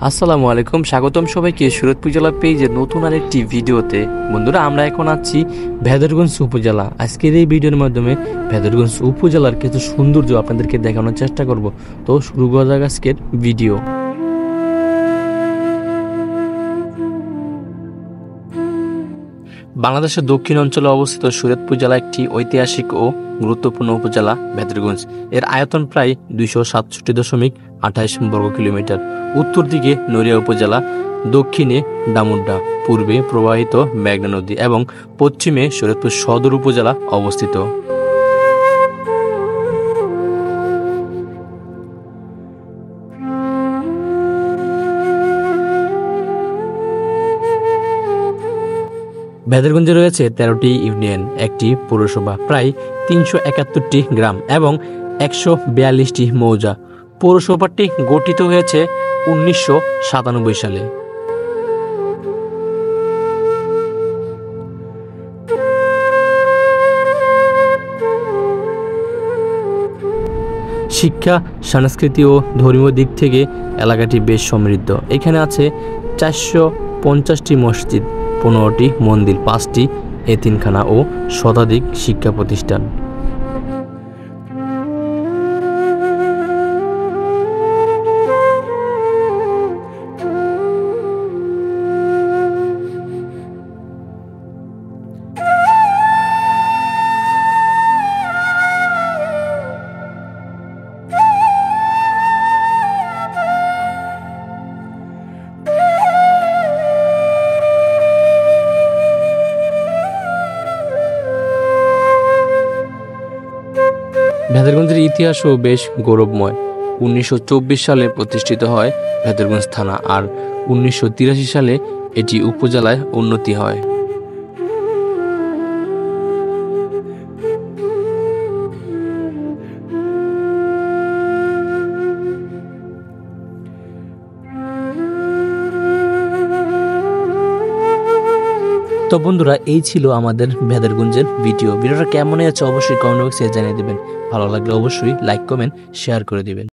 আসসালামু আলাইকুম, স্বাগতম সবাইকে সুরতপুর জেলা পেজের নতুন আরেকটি ভিডিওতে। বন্ধুরা, আমরা এখন আছি ভেদরগঞ্জ উপজেলা। আজকের এই ভিডিওর মাধ্যমে ভেদরগঞ্জ উপজেলার কিছু সৌন্দর্য আপনাদেরকে দেখানোর চেষ্টা করব। তো শুরু করা যাক আজকের ভিডিও। বাংলাদেশের দক্ষিণ অঞ্চলে অবস্থিত সুরতপুর জেলা একটি ঐতিহাসিক ও গুরুত্বপূর্ণ উপজেলা ভেদরগঞ্জ। এর আয়তন প্রায় 267.28 বর্গ কিলোমিটার। উত্তর দিকে নড়িয়া উপজেলা, দক্ষিণে ডামুড্ডা, পূর্বে প্রবাহিত মেঘনা নদী এবং পশ্চিমে শরীয়তপুর সদর উপজেলা অবস্থিত। ভেদরগঞ্জে রয়েছে 13টি ইউনিয়ন, একটি পৌরসভা, প্রায় 371টি গ্রাম এবং 142টি মৌজা। পৌরসভাটি গঠিত হয়েছে 1997 সালে। শিক্ষা, সংস্কৃতি ও ধর্মীয় দিক থেকে এলাকাটি বেশ সমৃদ্ধ। এখানে আছে 450টি মসজিদ, 15টি মন্দির, 5টি এতিমখানা ও শতাধিক শিক্ষা প্রতিষ্ঠান। ভেদরগঞ্জের ইতিহাসও বেশ গৌরবময়। 1924 সালে প্রতিষ্ঠিত হয় ভেদরগঞ্জ থানা, আর 1983 সালে এটি উপজেলায় উন্নতি হয়। তো বন্ধুরা, এই ছিল আমাদের ভেদরগঞ্জের ভিডিওটা কেমন হয়েছে অবশ্যই কমেন্ট বক্সে জানিয়ে দেবেন। ভালো লাগলে অবশ্যই লাইক, কমেন্ট, শেয়ার করে দিবেন।